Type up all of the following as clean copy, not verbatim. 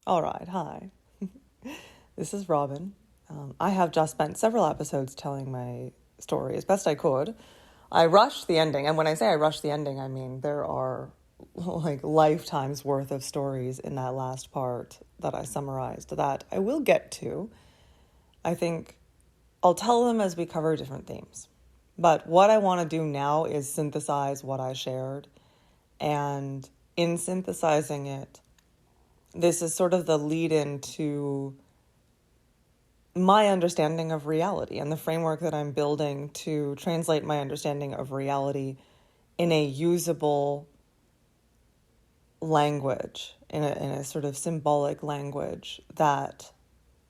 All right, hi. This is Robin. I have just spent several episodes telling my story as best I could. I rushed the ending, and when I say I rushed the ending, I mean there are like lifetimes worth of stories in that last part that I summarized that I will get to. I think I'll tell them as we cover different themes. But what I want to do now is synthesize what I shared, and in synthesizing it, this is sort of the lead-in to my understanding of reality and the framework that I'm building to translate my understanding of reality in a usable language, in a sort of symbolic language that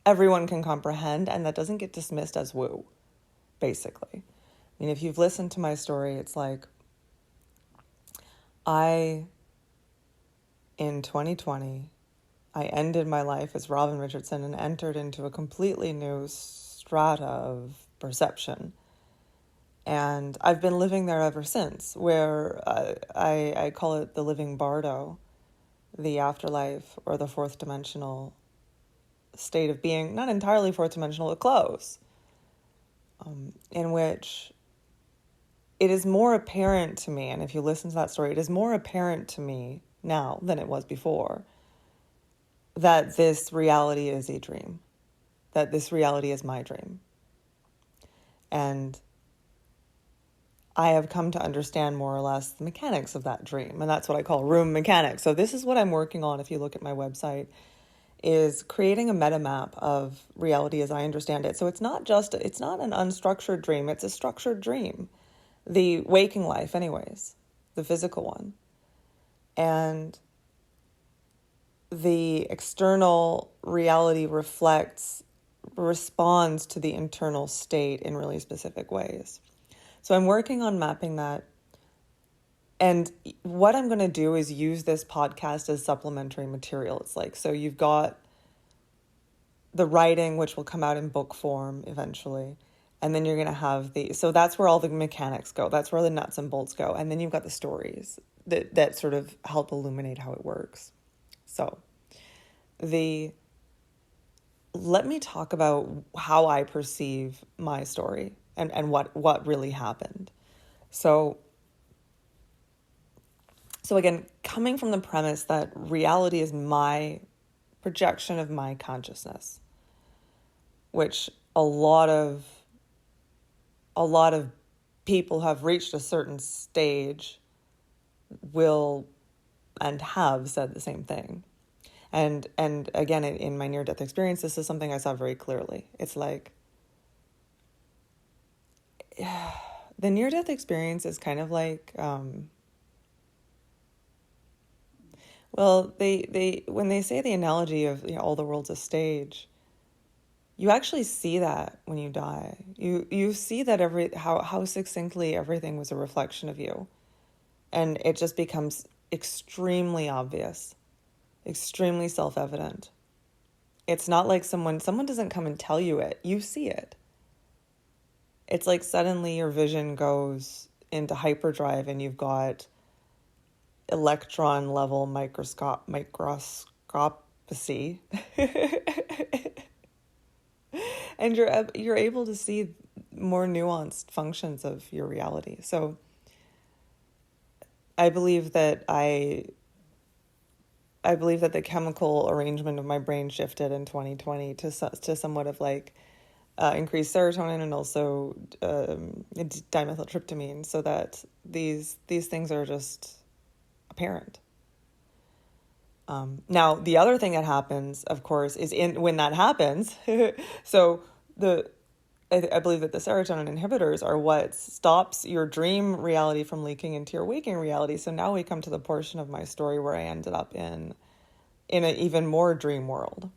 everyone can comprehend and that doesn't get dismissed as woo, basically. I mean, if you've listened to my story, it's like in 2020, I ended my life as Robin Richardson and entered into a completely new strata of perception. And I've been living there ever since, where I call it the living bardo, the afterlife or the fourth dimensional state of being, not entirely fourth dimensional, but close, in which it is more apparent to me, and if you listen to that story, it is more apparent to me now than it was before, that this reality is a dream, that this reality is my dream. And I have come to understand more or less the mechanics of that dream, and that's what I call room mechanics. So this is what I'm working on, if you look at my website, is creating a meta map of reality as I understand it. So it's not an unstructured dream, it's a structured dream. The waking life anyways, the physical one. And the external reality responds to the internal state in really specific ways. So I'm working on mapping that. And what I'm going to do is use this podcast as supplementary material. It's like, so you've got the writing, which will come out in book form eventually. And then you're going to have so that's where all the mechanics go. That's where the nuts and bolts go. And then you've got the stories that sort of help illuminate how it works. So let me talk about how I perceive my story and what really happened. So again, coming from the premise that reality is my projection of my consciousness, which a lot of people have reached a certain stage will and have said the same thing. And again, in my near-death experience, this is something I saw very clearly. It's like, the near-death experience is kind of like, they when they say the analogy of all the world's a stage, you actually see that when you die. You see that how succinctly everything was a reflection of you, and it just becomes extremely obvious. Extremely self-evident. It's not like someone doesn't come and tell you it. You see it. It's like suddenly your vision goes into hyperdrive and you've got electron level microscopy and you're able to see more nuanced functions of your reality. So I believe that the chemical arrangement of my brain shifted in 2020 to somewhat of like increased serotonin and also dimethyltryptamine, so that these things are just apparent. Now, the other thing that happens, of course, is when that happens. So I believe that the serotonin inhibitors are what stops your dream reality from leaking into your waking reality. So now we come to the portion of my story where I ended up in an even more dream world.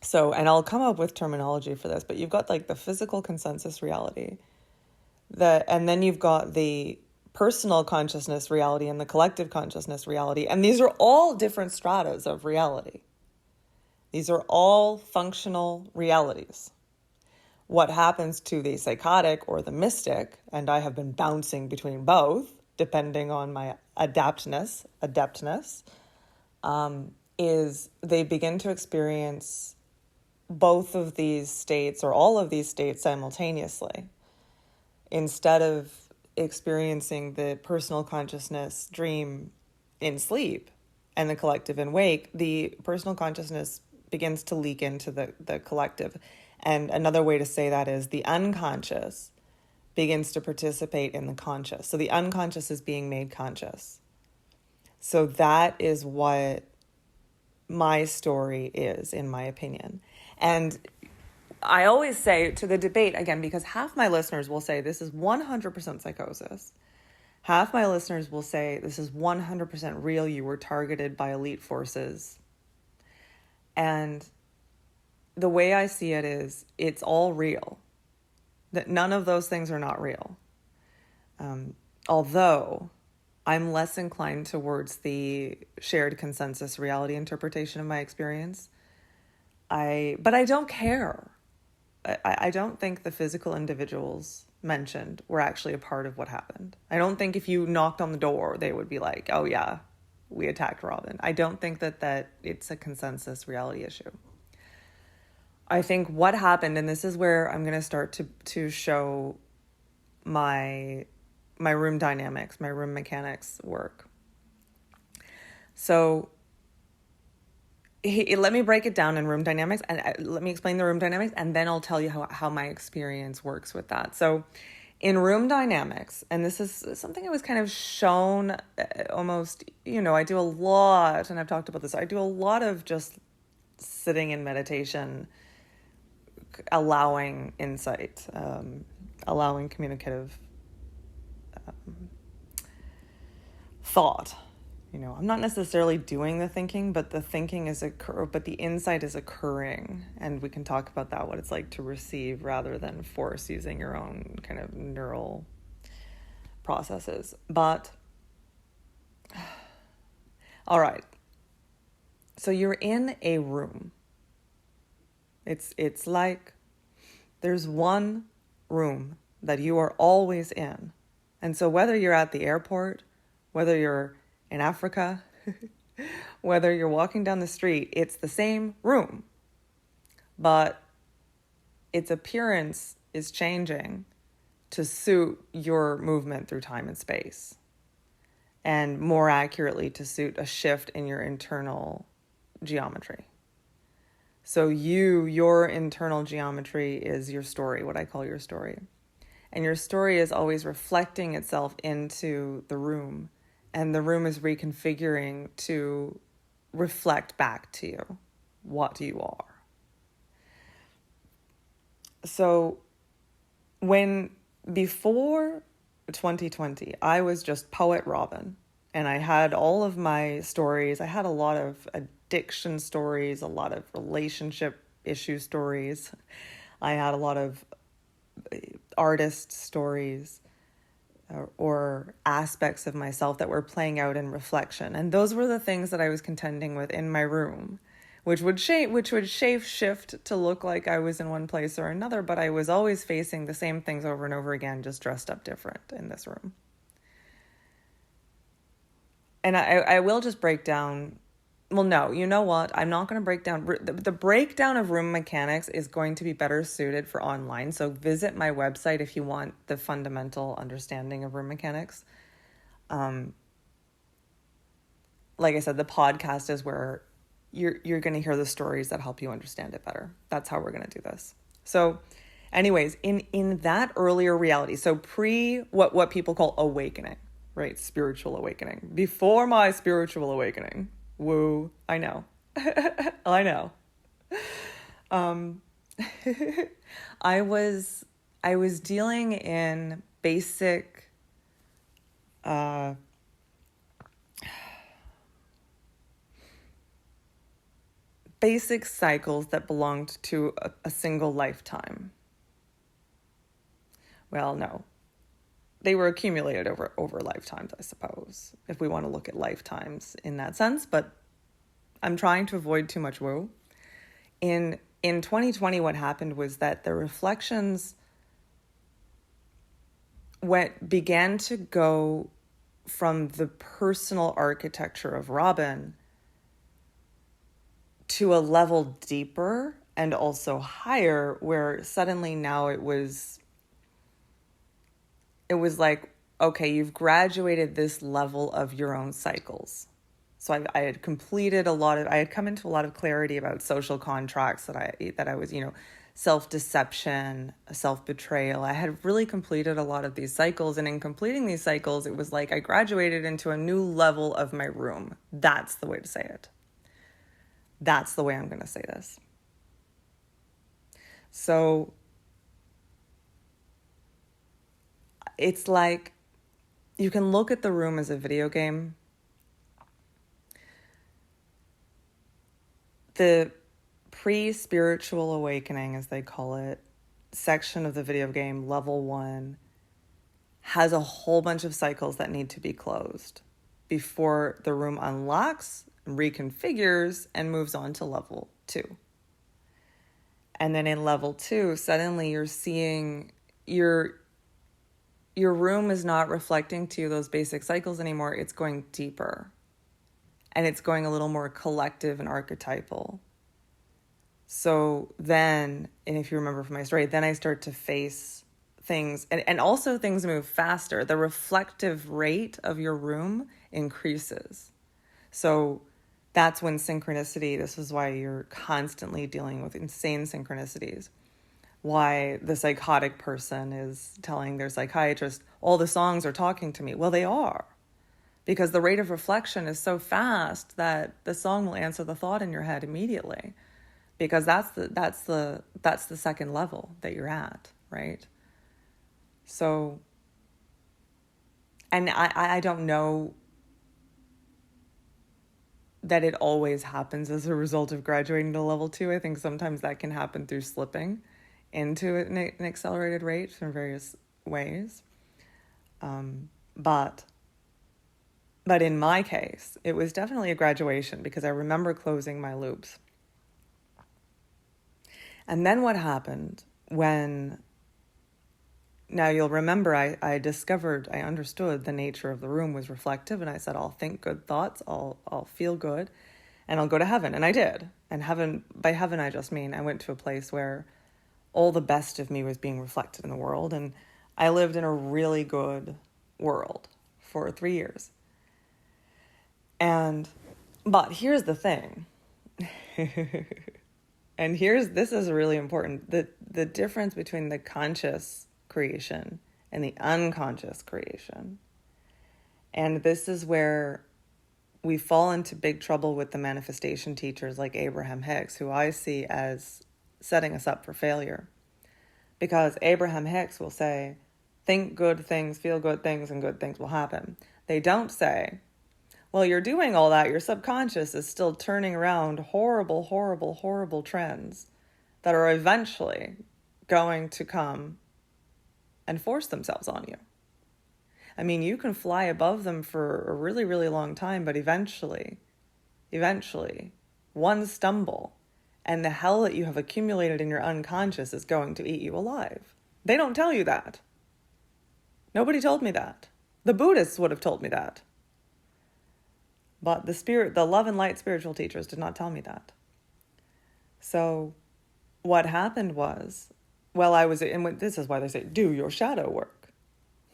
So, and I'll come up with terminology for this, but you've got like the physical consensus reality, and then you've got the personal consciousness reality and the collective consciousness reality. And these are all different stratas of reality. These are all functional realities. What happens to the psychotic or the mystic, and I have been bouncing between both, depending on my adeptness, is they begin to experience both of these states or all of these states simultaneously. Instead of experiencing the personal consciousness dream in sleep and the collective in wake, the personal consciousness begins to leak into the collective. And another way to say that is the unconscious begins to participate in the conscious. So the unconscious is being made conscious. So that is what my story is, in my opinion. And I always say to the debate, again, because half my listeners will say this is 100% psychosis. Half my listeners will say this is 100% real. You were targeted by elite forces. And the way I see it is it's all real. That none of those things are not real. Although I'm less inclined towards the shared consensus reality interpretation of my experience. But I don't care. I don't think the physical individuals mentioned were actually a part of what happened. I don't think if you knocked on the door, they would be like, oh yeah, we attacked Robin. I don't think that it's a consensus reality issue. I think what happened, and this is where I'm going to start to show my room dynamics, my room mechanics work. So let me break it down in room dynamics, and let me explain the room dynamics, and then I'll tell you how my experience works with that. So in room dynamics, and this is something I was kind of shown almost, I do a lot, and I've talked about this, I do a lot of just sitting in meditation, allowing insight, allowing communicative thought. I'm not necessarily doing the thinking, but the thinking but the insight is occurring, and we can talk about that, what it's like to receive rather than force, using your own kind of neural processes. But all right, so you're in a room. It's like there's one room that you are always in, and so whether you're at the airport, whether you're in Africa, whether you're walking down the street, it's the same room, but its appearance is changing to suit your movement through time and space, and more accurately to suit a shift in your internal geometry. So your internal geometry is your story, what I call your story. And your story is always reflecting itself into the room, and the room is reconfiguring to reflect back to you what you are. So before 2020, I was just Poet Robin, and I had all of my stories. I had a lot of addiction stories, a lot of relationship issue stories. I had a lot of artist stories, or aspects of myself that were playing out in reflection. And those were the things that I was contending with in my room, which would shape shift to look like I was in one place or another, but I was always facing the same things over and over again, just dressed up different in this room. And I will just break down. Well, no, you know what? I'm not going to break down. The breakdown of room mechanics is going to be better suited for online. So visit my website if you want the fundamental understanding of room mechanics. Like I said, the podcast is where you're going to hear the stories that help you understand it better. That's how we're going to do this. So anyways, in that earlier reality, so what people call awakening, right? Spiritual awakening. Before my spiritual awakening. Woo, I know. I know. I was dealing in basic cycles that belonged to a single lifetime. Well, no. They were accumulated over lifetimes, I suppose, if we want to look at lifetimes in that sense, but I'm trying to avoid too much woo. In 2020, what happened was that the reflections began to go from the personal architecture of Robin to a level deeper and also higher, where suddenly now it was like, okay, you've graduated this level of your own cycles. So I had completed I had come into a lot of clarity about social contracts that I was, self-deception, self-betrayal. I had really completed a lot of these cycles. And in completing these cycles, it was like I graduated into a new level of my room. That's the way to say it. That's the way I'm going to say this. So it's like you can look at the room as a video game. The pre-spiritual awakening, as they call it, section of the video game, level 1, has a whole bunch of cycles that need to be closed before the room unlocks, reconfigures, and moves on to level 2. And then in level 2, suddenly you're seeing your room is not reflecting to you those basic cycles anymore. It's going deeper. And it's going a little more collective and archetypal. So then, and if you remember from my story, then I start to face things, and also things move faster. The reflective rate of your room increases. So that's when synchronicity, this is why you're constantly dealing with insane synchronicities. Why the psychotic person is telling their psychiatrist, all the songs are talking to me. Well, they are. Because the rate of reflection is so fast that the song will answer the thought in your head immediately. Because that's the second level that you're at, right? So, and I don't know that it always happens as a result of graduating to level 2. I think sometimes that can happen through slipping into an accelerated rate in various ways. But in my case, it was definitely a graduation because I remember closing my loops. And then what happened when, now you'll remember I understood the nature of the room was reflective, and I said, I'll think good thoughts, I'll feel good, and I'll go to heaven. And I did. And by heaven, I just mean I went to a place where all the best of me was being reflected in the world. And I lived in a really good world for 3 years. But here's the thing. And this is really important. The difference between the conscious creation and the unconscious creation. And this is where we fall into big trouble with the manifestation teachers like Abraham Hicks, who I see as setting us up for failure. Because Abraham Hicks will say, think good things, feel good things, and good things will happen. They don't say, well, you're doing all that, your subconscious is still turning around horrible, horrible, horrible trends that are eventually going to come and force themselves on you. I mean, you can fly above them for a really, really long time, but eventually, one stumble and the hell that you have accumulated in your unconscious is going to eat you alive. They don't tell you that. Nobody told me that. The Buddhists would have told me that. But the love and light spiritual teachers did not tell me that. So what happened was, and this is why they say, do your shadow work.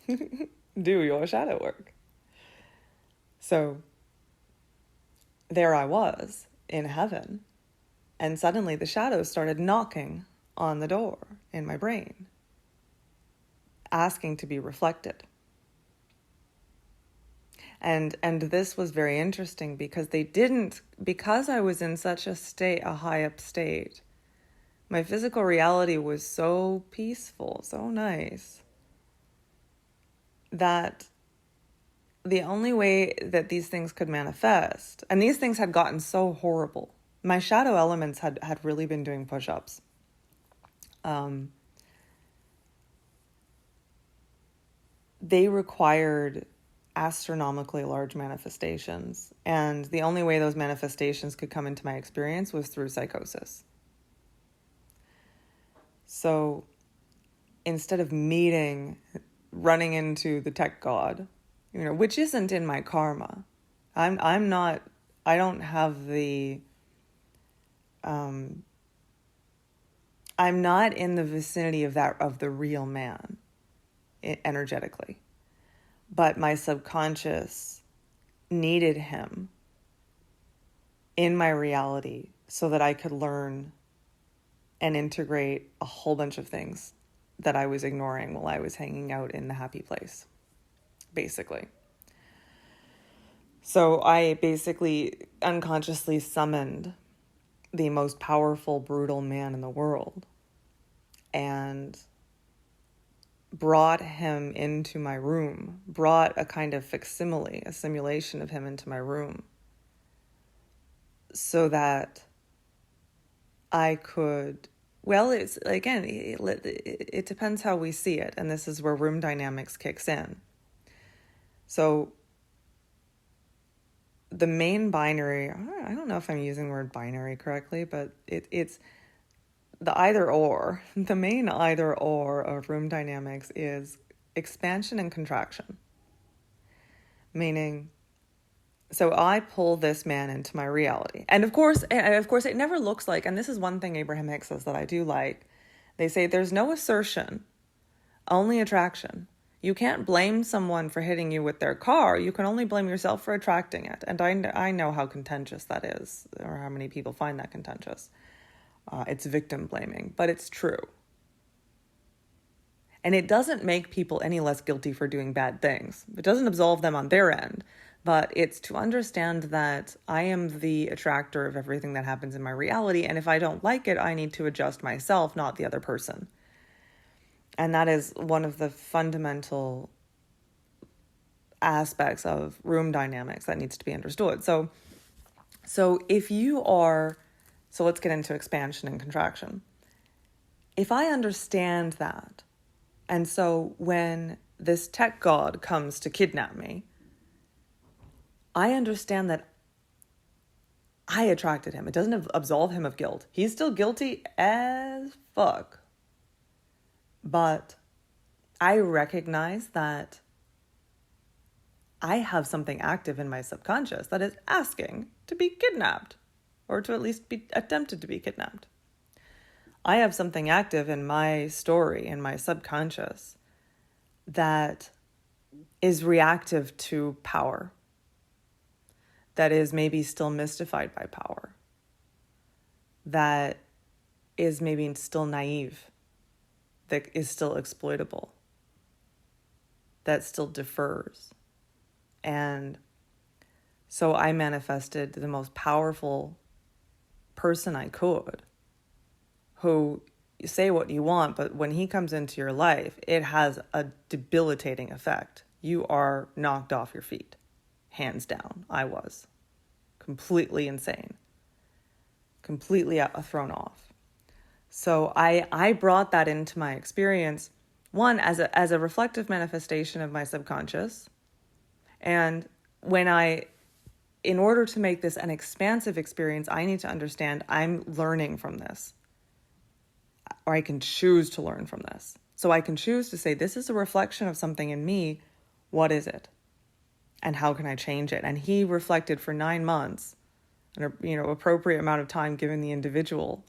Do your shadow work. So there I was in heaven, and suddenly the shadows started knocking on the door in my brain, asking to be reflected. And this was very interesting because because I was in such a high up state, my physical reality was so peaceful, so nice, that the only way that these things could manifest, and these things had gotten so horrible. My shadow elements had really been doing push-ups. They required astronomically large manifestations. And the only way those manifestations could come into my experience was through psychosis. So instead of running into the tech god, which isn't in my karma, I don't have the I'm not in the vicinity of the real man energetically, but my subconscious needed him in my reality so that I could learn and integrate a whole bunch of things that I was ignoring while I was hanging out in the happy place, basically. So I basically unconsciously summoned the most powerful, brutal man in the world and brought him into my room, brought a kind of facsimile, a simulation of him into my room, so that I could, well, it's, again, it depends how we see it, and this is where room dynamics kicks in. So the main binary, I don't know if I'm using the word binary correctly, but it's the either or. The main either or of room dynamics is expansion and contraction. Meaning, so I pull this man into my reality. And of course, it never looks like, and this is one thing Abraham Hicks says that I do like. They say there's no assertion, only attraction. You can't blame someone for hitting you with their car. You can only blame yourself for attracting it. And I know how contentious that is, or how many people find that contentious. It's victim blaming, but it's true. And it doesn't make people any less guilty for doing bad things. It doesn't absolve them on their end, but it's to understand that I am the attractor of everything that happens in my reality. And if I don't like it, I need to adjust myself, not the other person. And that is one of the fundamental aspects of room dynamics that needs to be understood. So if you are, so let's get into expansion and contraction. If I understand that, and so when this tech god comes to kidnap me, I understand that I attracted him. It doesn't absolve him of guilt. He's still guilty as fuck. But I recognize that I have something active in my subconscious that is asking to be kidnapped, or to at least be attempted to be kidnapped. I have something active in my story, in my subconscious, that is reactive to power, that is maybe still mystified by power, that is maybe still naive, that is still exploitable, that still defers. And so I manifested the most powerful person I could, who, you say what you want, but when he comes into your life, it has a debilitating effect. You are knocked off your feet. Hands down, I was. Completely insane. Completely thrown off. So I brought that into my experience, one, as a reflective manifestation of my subconscious. And in order to make this an expansive experience, I need to understand I'm learning from this. Or I can choose to learn from this. So I can choose to say, this is a reflection of something in me. What is it? And how can I change it? And he reflected for 9 months, an appropriate amount of time given the individual.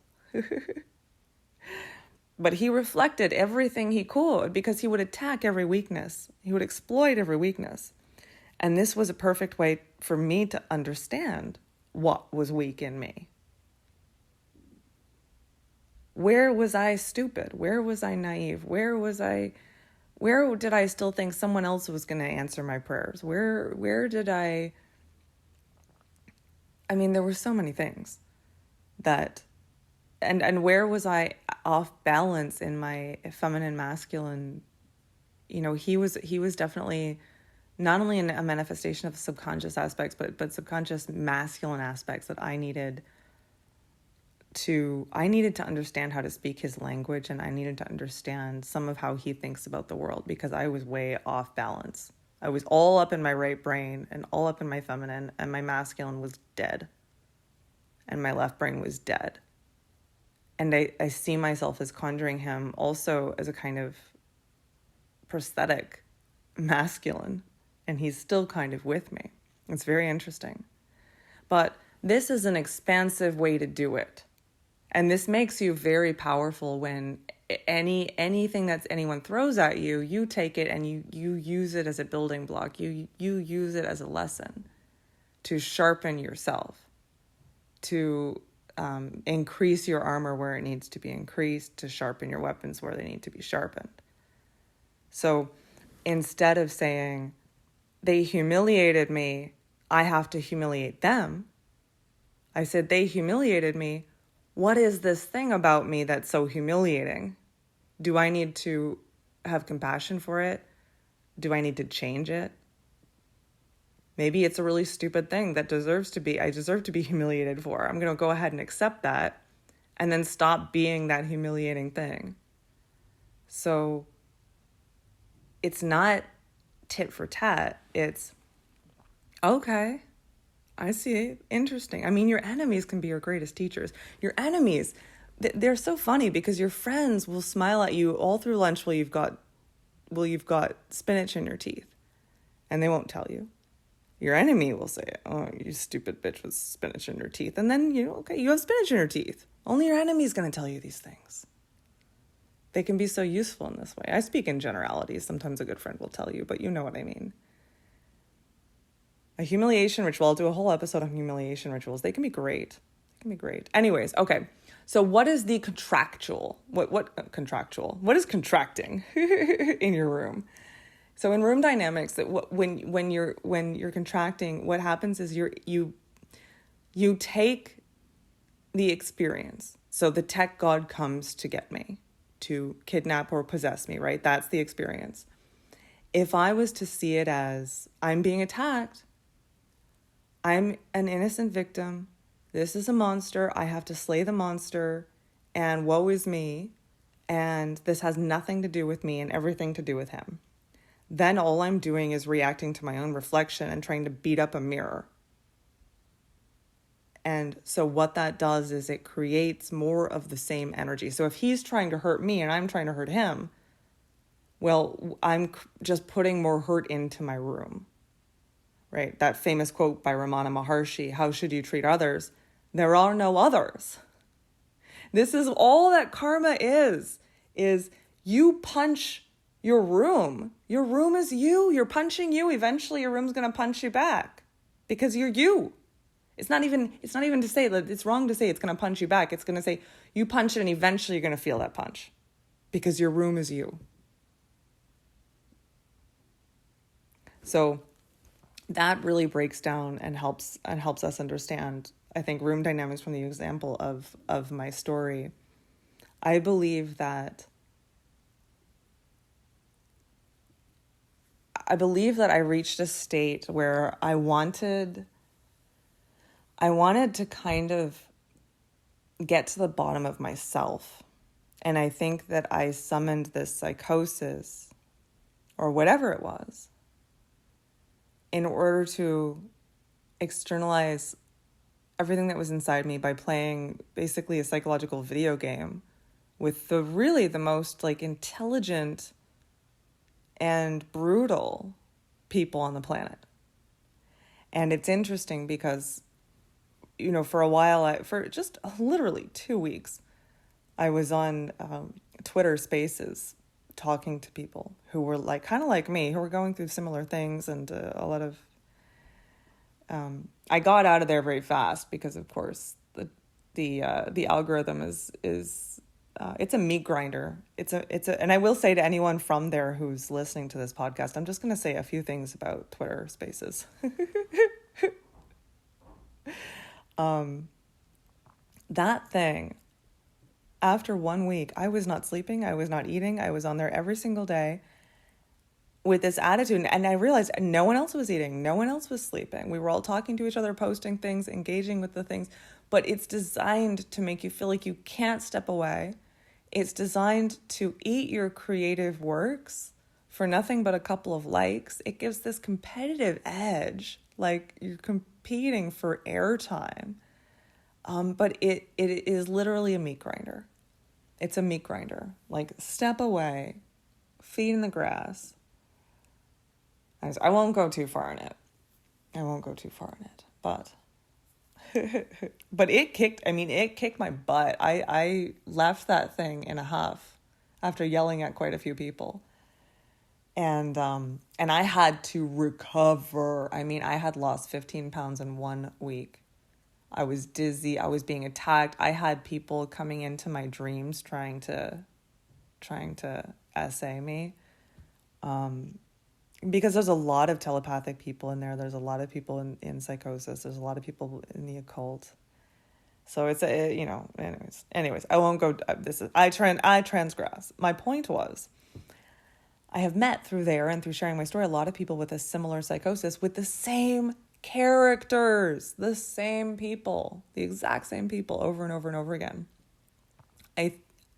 But he reflected everything he could, because he would attack every weakness. He would exploit every weakness. And this was a perfect way for me to understand what was weak in me. Where was I stupid? Where was I naive? Where did I still think someone else was going to answer my prayers? Where did there were so many things that, and where was I off balance in my feminine masculine? He was definitely not only a manifestation of subconscious aspects, but subconscious masculine aspects that I needed to understand how to speak his language, and I needed to understand some of how he thinks about the world, because I was way off balance. I was all up in my right brain and all up in my feminine, and my masculine was dead. And my left brain was dead. And I see myself as conjuring him also as a kind of prosthetic masculine, and he's still kind of with me. It's very interesting. But this is an expansive way to do it. And this makes you very powerful when anything that anyone throws at you, you take it and you use it as a building block. You use it as a lesson to sharpen yourself, to increase your armor where it needs to be increased, to sharpen your weapons where they need to be sharpened. So instead of saying, they humiliated me, I have to humiliate them, I said, they humiliated me. What is this thing about me that's so humiliating? Do I need to have compassion for it? Do I need to change it? Maybe it's a really stupid thing that I deserve to be humiliated for. I'm going to go ahead and accept that and then stop being that humiliating thing. So it's not tit for tat. It's, okay, I see. Interesting. I mean, your enemies can be your greatest teachers. Your enemies, they're so funny because your friends will smile at you all through lunch while you've got spinach in your teeth, and they won't tell you. Your enemy will say, oh, you stupid bitch with spinach in your teeth. And then, okay, you have spinach in your teeth. Only your enemy is going to tell you these things. They can be so useful in this way. I speak in generalities. Sometimes a good friend will tell you, but you know what I mean. A humiliation ritual, I'll do a whole episode on humiliation rituals. They can be great. Anyways, okay. So what is the contractual? What contractual? What is contracting in your room? So in room dynamics, when you're contracting, what happens is you take the experience. So the tech god comes to get me, to kidnap or possess me, right? That's the experience. If I was to see it as I'm being attacked, I'm an innocent victim, this is a monster, I have to slay the monster, and woe is me, and this has nothing to do with me and everything to do with him. Then all I'm doing is reacting to my own reflection and trying to beat up a mirror. And so what that does is it creates more of the same energy. So if he's trying to hurt me and I'm trying to hurt him, well, I'm just putting more hurt into my room, right? That famous quote by Ramana Maharshi, how should you treat others? There are no others. This is all that karma is you punch your room. Your room is you. You're punching you. Eventually your room's going to punch you back because you're you. It's not even to say that it's wrong to say it's going to punch you back. It's going to say you punch it and eventually you're going to feel that punch because your room is you. So that really breaks down and helps us understand, I think, room dynamics from the example of my story. I believe that I reached a state where I wanted to kind of get to the bottom of myself. And I think that I summoned this psychosis or whatever it was in order to externalize everything that was inside me by playing basically a psychological video game with the most intelligent and brutal people on the planet. And it's interesting because, for a while, for just literally 2 weeks, I was on Twitter Spaces talking to people who were kind of like me, who were going through similar things, and a lot of I got out of there very fast because, of course, the algorithm is it's a meat grinder. And I will say to anyone from there who's listening to this podcast, I'm just going to say a few things about Twitter Spaces. That thing, after 1 week, I was not sleeping, I was not eating, I was on there every single day with this attitude. And I realized no one else was eating, no one else was sleeping. We were all talking to each other, posting things, engaging with the things, but it's designed to make you feel like you can't step away. It's designed to eat your creative works for nothing but a couple of likes. It gives this competitive edge, like you're competing for airtime. But it is literally a meat grinder. It's a meat grinder. Like, step away, feet in the grass. I won't go too far in it. But But it kicked my butt. I left that thing in a huff after yelling at quite a few people. And I had to recover. I mean, I had lost 15 pounds in 1 week. I was dizzy. I was being attacked. I had people coming into my dreams trying to essay me. Because there's a lot of telepathic people in there. There's a lot of people in psychosis. There's a lot of people in the occult. So it's anyways, I won't go. I transgress. My point was, I have met through there and through sharing my story a lot of people with a similar psychosis with the same characters, the same people, the exact same people over and over and over again.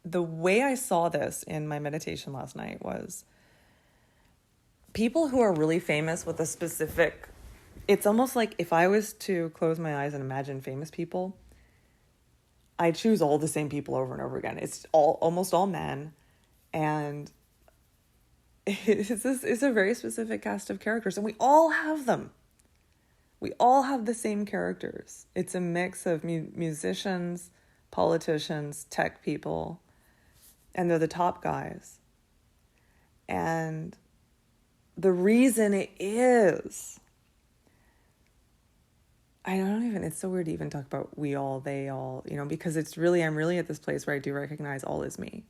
The way I saw this in my meditation last night was people who are really famous with a specific, it's almost like if I was to close my eyes and imagine famous people, I choose all the same people over and over again. It's almost all men, and it's a very specific cast of characters, and we all have them. We all have the same characters. It's a mix of musicians, politicians, tech people, and they're the top guys. And the reason it is, it's so weird to even talk about we all, they all, because I'm really at this place where I do recognize all is me.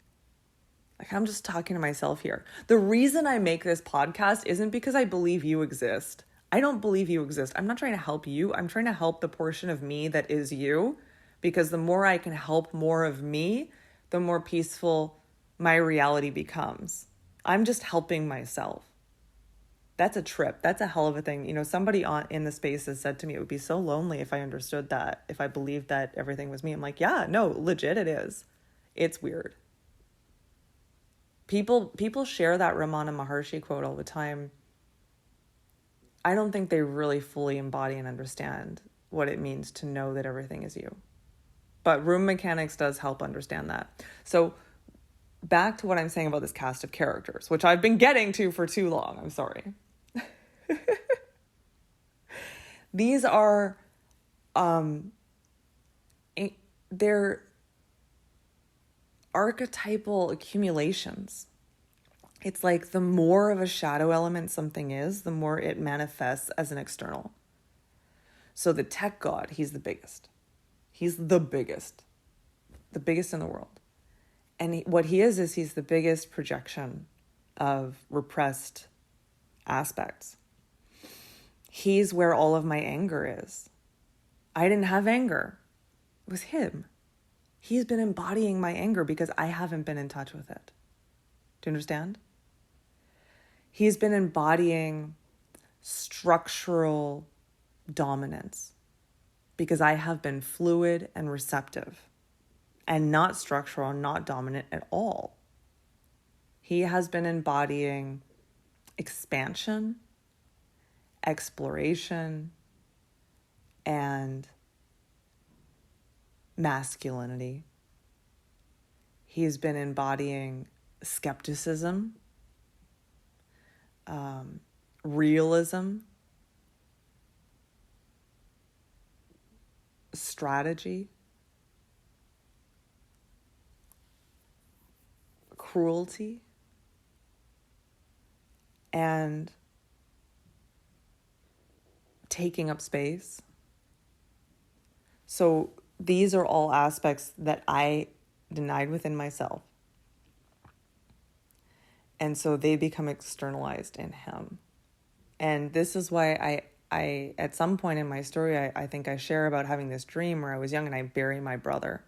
Like, I'm just talking to myself here. The reason I make this podcast isn't because I believe you exist. I don't believe you exist. I'm not trying to help you. I'm trying to help the portion of me that is you, because the more I can help more of me, the more peaceful my reality becomes. I'm just helping myself. That's a trip. That's a hell of a thing. Somebody in the space has said to me, it would be so lonely if I understood that, if I believed that everything was me. I'm like, yeah, no, legit it is. It's weird. People share that Ramana Maharshi quote all the time. I don't think they really fully embody and understand what it means to know that everything is you. But room mechanics does help understand that. So back to what I'm saying about this cast of characters, which I've been getting to for too long. I'm sorry. These are, they're archetypal accumulations. It's like the more of a shadow element something is, the more it manifests as an external. So the tech god, he's the biggest. He's the biggest in the world. And what he is he's the biggest projection of repressed aspects. He's where all of my anger is. I didn't have anger. It was him. He's been embodying my anger because I haven't been in touch with it. Do you understand? He's been embodying structural dominance because I have been fluid and receptive and not structural, not dominant at all. He has been embodying expansion, exploration, and masculinity. He's been embodying skepticism, realism, strategy, cruelty, and taking up space. So these are all aspects that I denied within myself. And so they become externalized in him. And this is why I at some point in my story, I think I share about having this dream where I was young and I bury my brother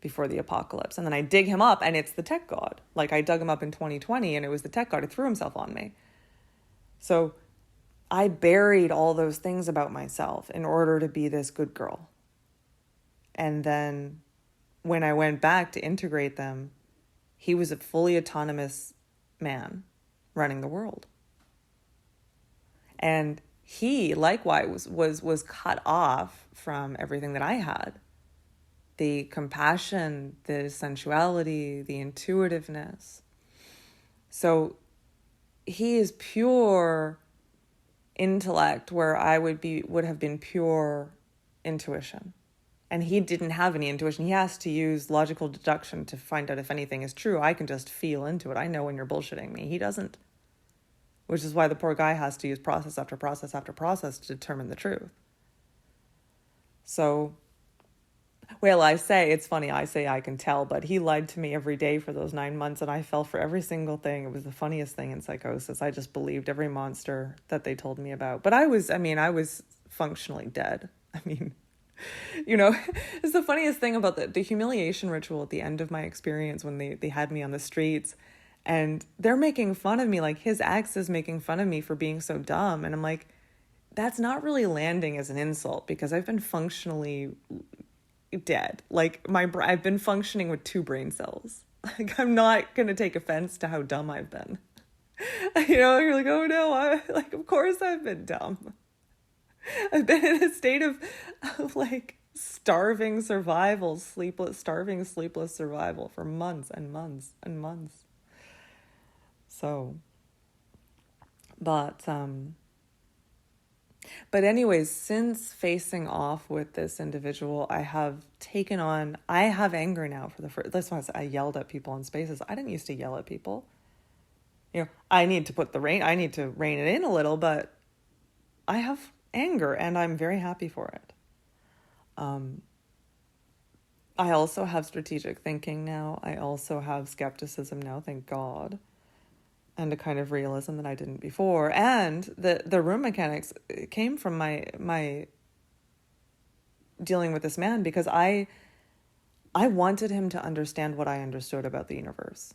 before the apocalypse. And then I dig him up and it's the tech god. Like I dug him up in 2020 and it was the tech god who threw himself on me. So I buried all those things about myself in order to be this good girl. And then when I went back to integrate them, he was a fully autonomous man running the world. And he likewise was cut off from everything that I had. The compassion, the sensuality, the intuitiveness. So he is pure intellect where I would have been pure intuition. And he didn't have any intuition. He has to use logical deduction to find out if anything is true. I can just feel into it. I know when you're bullshitting me. He doesn't. Which is why the poor guy has to use process after process after process to determine the truth. So, well, it's funny, I say I can tell, but he lied to me every day for those 9 months, and I fell for every single thing. It was the funniest thing in Psychosis. I just believed every monster that they told me about. But I was functionally dead. It's the funniest thing about the humiliation ritual at the end of my experience when they had me on the streets, and they're making fun of me, like his ex is making fun of me for being so dumb. And I'm like, that's not really landing as an insult, because I've been functionally dead. Like I've been functioning with 2 brain cells. Like, I'm not going to take offense to how dumb I've been. You're like, oh no, of course I've been dumb. I've been in a state of like starving survival, sleepless survival for months and months and months. So, but anyways, since facing off with this individual, I have anger now for the first, that's why I yelled at people in spaces. I didn't used to yell at people. I need to rein it in a little, but I have anger and I'm very happy for it. I also have strategic thinking now. I also have skepticism now, thank God. And a kind of realism that I didn't before. And the room mechanics came from my dealing with this man, because I wanted him to understand what I understood about the universe.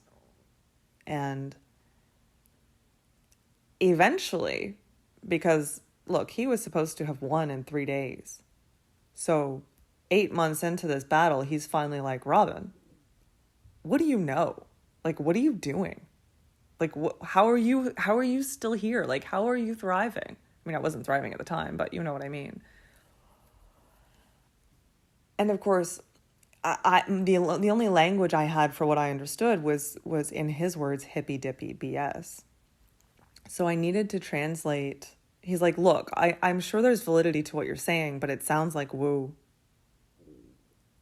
And eventually, because look, he was supposed to have won in 3 days. So 8 months into this battle, he's finally like, Robin, what do you know? Like, what are you doing? Like, how are you still here? Like, how are you thriving? I wasn't thriving at the time, but you know what I mean. And of course, the only language I had for what I understood was in his words, hippy dippy BS. So I needed to translate. He's like, look, I'm sure there's validity to what you're saying, but it sounds like woo.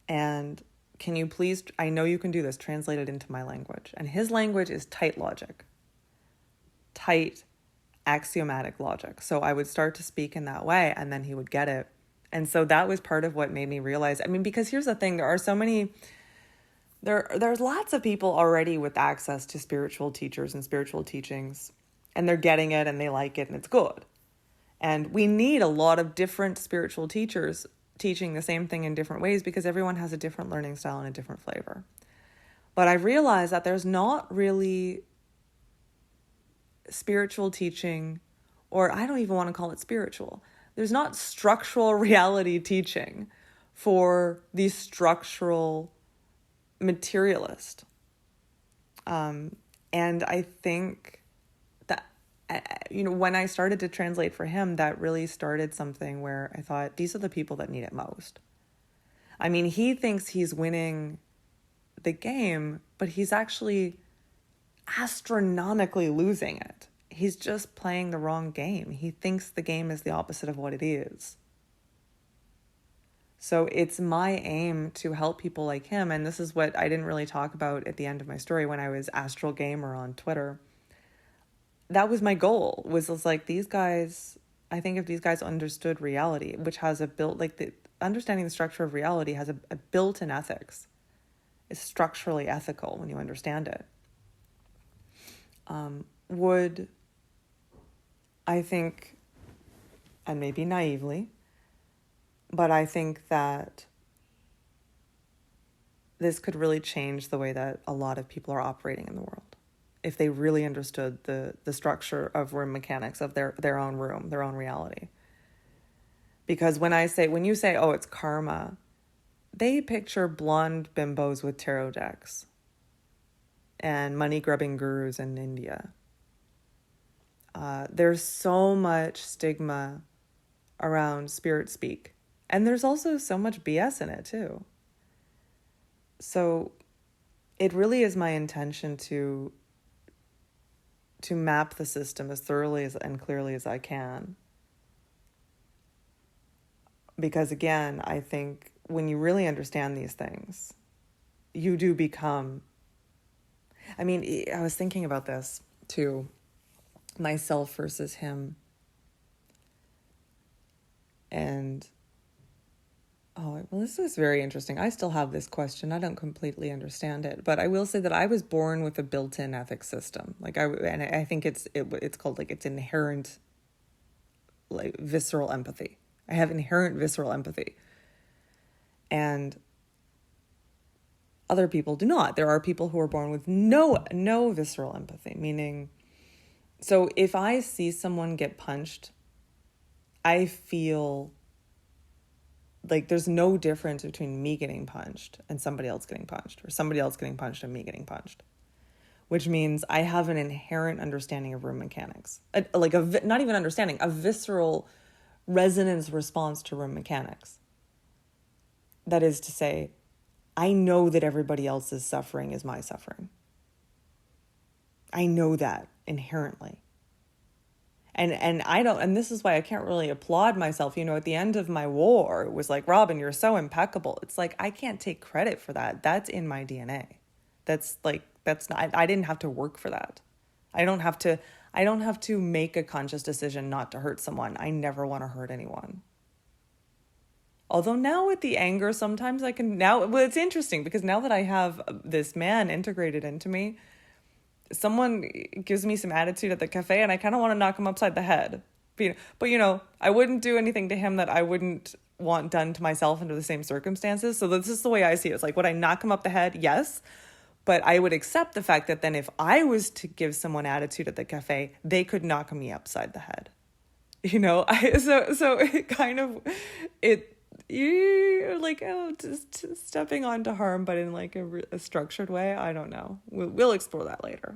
And can you please, I know you can do this, translate it into my language. And his language is tight logic. Tight, axiomatic logic. So I would start to speak in that way, and then he would get it. And so that was part of what made me realize, because here's the thing, there are so many, there's lots of people already with access to spiritual teachers and spiritual teachings, and they're getting it and they like it and it's good. And we need a lot of different spiritual teachers teaching the same thing in different ways, because everyone has a different learning style and a different flavor. But I realized that there's not really spiritual teaching, or I don't even want to call it spiritual. There's not structural reality teaching for the structural materialist. And I think that, when I started to translate for him, that really started something where I thought, these are the people that need it most. He thinks he's winning the game, but he's actually astronomically losing it. He's just playing the wrong game. He thinks the game is the opposite of what it is. So it's my aim to help people like him. And this is what I didn't really talk about at the end of my story when I was Astral Gamer on Twitter. That was my goal, was like, these guys, I think if these guys understood reality, which has understanding the structure of reality has a built-in ethics. It's structurally ethical when you understand it. Would, I think, and maybe naively, but I think that this could really change the way that a lot of people are operating in the world, if they really understood the structure of room mechanics of their own room, their own reality. Because when you say, oh, it's karma, they picture blonde bimbos with tarot decks and money-grubbing gurus in India. There's so much stigma around spirit speak. And there's also so much BS in it, too. So it really is my intention to map the system as thoroughly and clearly as I can Because again, I think when you really understand these things, you do become, I mean, I was thinking about this too, myself versus him. And, oh, well, this is very interesting. I still have this question. I don't completely understand it, but I will say that I was born with a built-in ethics system. And I think it's called it's inherent, visceral empathy. I have inherent visceral empathy. And other people do not. There are people who are born with no visceral empathy, meaning, so if I see someone get punched, I feel like there's no difference between me getting punched and somebody else getting punched, or somebody else getting punched and me getting punched, which means I have an inherent understanding of room mechanics, not even understanding, a visceral resonance response to room mechanics. That is to say, I know that everybody else's suffering is my suffering. I know that inherently. And I don't, and this is why I can't really applaud myself. At the end of my war, it was like, Robin, you're so impeccable. It's like, I can't take credit for that. That's in my DNA. That's not, I didn't have to work for that. I don't have to make a conscious decision not to hurt someone. I never want to hurt anyone. Although now with the anger, sometimes I can it's interesting because now that I have this man integrated into me, someone gives me some attitude at the cafe and I kind of want to knock him upside the head. But I wouldn't do anything to him that I wouldn't want done to myself under the same circumstances. So this is the way I see it. It's like, would I knock him up the head? Yes. But I would accept the fact that then if I was to give someone attitude at the cafe, they could knock me upside the head. So it kind of, you're like, just stepping onto harm, but in like a structured way. I don't know. We'll explore that later.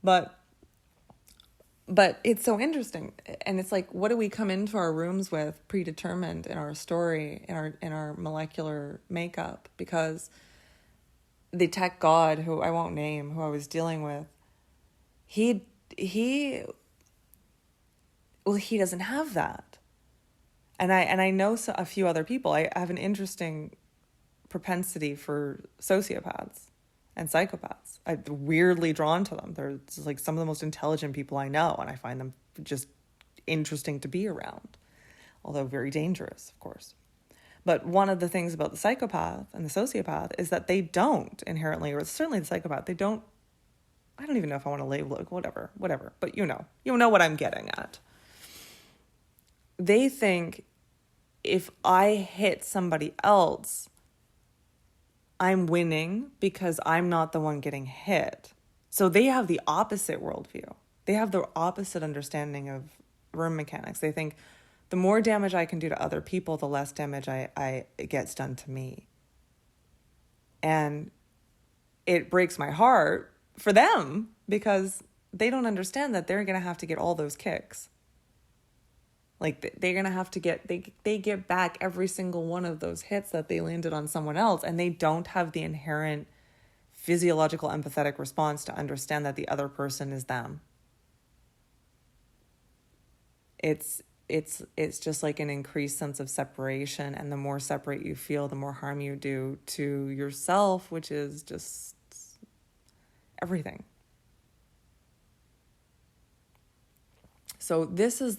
But it's so interesting. And it's like, what do we come into our rooms with predetermined in our story, in our molecular makeup? Because the tech god, who I won't name, who I was dealing with, he doesn't have that. And I know a few other people. I have an interesting propensity for sociopaths and psychopaths. I'm weirdly drawn to them. They're like some of the most intelligent people I know, and I find them just interesting to be around, although very dangerous, of course. But one of the things about the psychopath and the sociopath is that they don't inherently, or certainly the psychopath, I don't even know if I want to label it, whatever. But you know what I'm getting at. They think if I hit somebody else, I'm winning because I'm not the one getting hit. So they have the opposite worldview. They have the opposite understanding of room mechanics. They think the more damage I can do to other people, the less damage it gets done to me. And it breaks my heart for them because they don't understand that they're going to have to get all those kicks. Like they're going to have to they get back every single one of those hits that they landed on someone else, and they don't have the inherent physiological empathetic response to understand that the other person is them. It's just like an increased sense of separation, and the more separate you feel, the more harm you do to yourself, which is just everything. So this is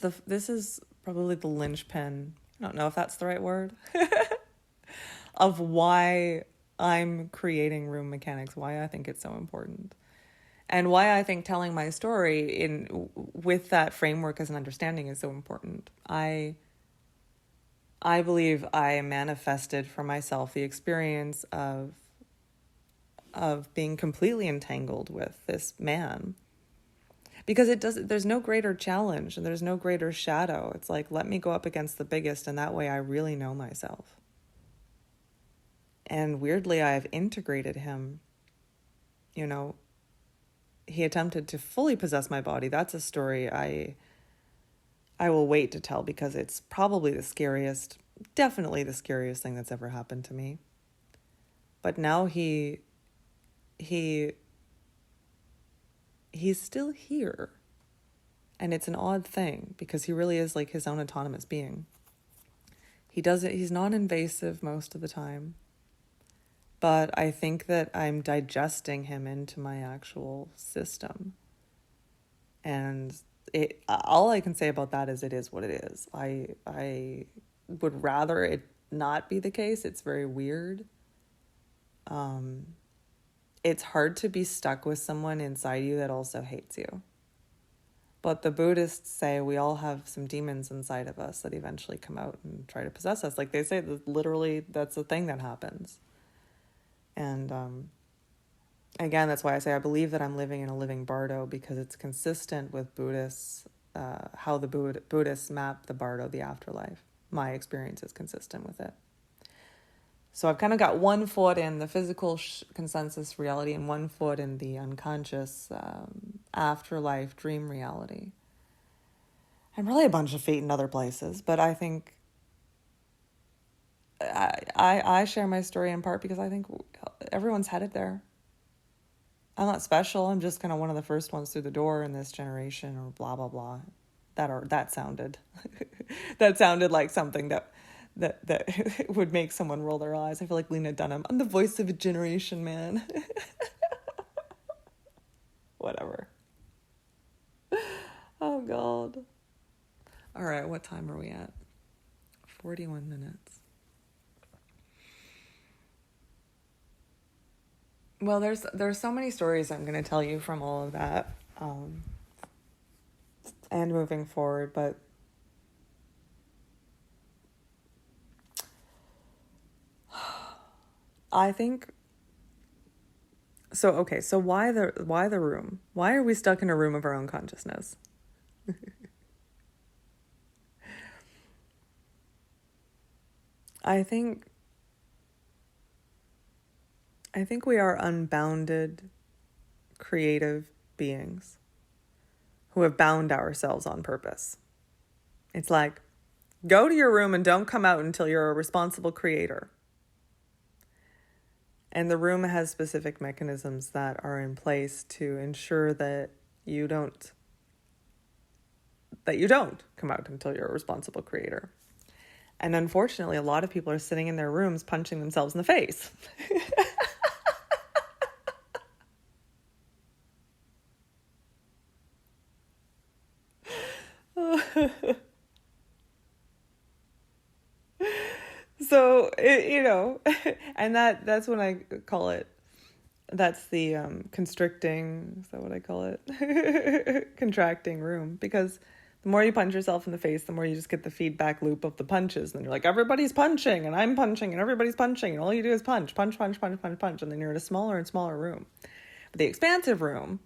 probably the linchpin, I don't know if that's the right word, of why I'm creating room mechanics, why I think it's so important. And why I think telling my story with that framework as an understanding is so important. I believe I manifested for myself the experience of being completely entangled with this man. Because there's no greater challenge and there's no greater shadow. It's like, let me go up against the biggest, and that way I really know myself. And weirdly, I've integrated him. He attempted to fully possess my body. That's a story I will wait to tell, because it's probably definitely the scariest thing that's ever happened to me. But now he's still here. And it's an odd thing because he really is like his own autonomous being. He's non-invasive most of the time. But I think that I'm digesting him into my actual system. And all I can say about that is it is what it is. I would rather it not be the case. It's very weird. It's hard to be stuck with someone inside you that also hates you. But the Buddhists say we all have some demons inside of us that eventually come out and try to possess us. Like they say that literally that's the thing that happens. And again, that's why I say I believe that I'm living in a living bardo, because it's consistent with Buddhists, how the Buddhists map the bardo, the afterlife. My experience is consistent with it. So I've kind of got one foot in the physical consensus reality and one foot in the unconscious afterlife dream reality. And really a bunch of feet in other places. But I think I share my story in part because I think everyone's headed there. I'm not special. I'm just kind of one of the first ones through the door in this generation, or blah, blah, blah. That sounded that sounded like something that would make someone roll their eyes. I feel like Lena Dunham. I'm the voice of a generation, man. Whatever. Oh, God. All right, what time are we at? 41 minutes. Well, there's so many stories I'm going to tell you from all of that, and moving forward, but I think so. Okay, so why the room? Why are we stuck in a room of our own consciousness? I think we are unbounded, creative beings who have bound ourselves on purpose. It's like, go to your room and don't come out until you're a responsible creator. And the room has specific mechanisms that are in place to ensure that you don't come out until you're a responsible creator. And unfortunately, a lot of people are sitting in their rooms punching themselves in the face. So, and that's when I call it, that's the constricting, is that what I call it? Contracting room. Because the more you punch yourself in the face, the more you just get the feedback loop of the punches. And then you're like, everybody's punching, and I'm punching, and everybody's punching, and all you do is punch. And then you're in a smaller and smaller room. But the expansive room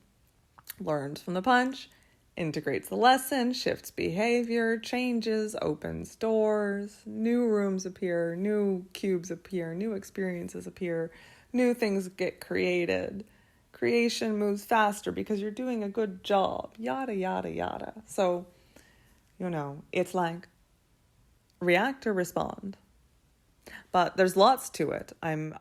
learns from the punch, integrates the lesson, shifts behavior, changes, opens doors, new rooms appear, new cubes appear, new experiences appear, new things get created. Creation moves faster because you're doing a good job, yada, yada, yada. So, it's like react or respond. But there's lots to it. I'm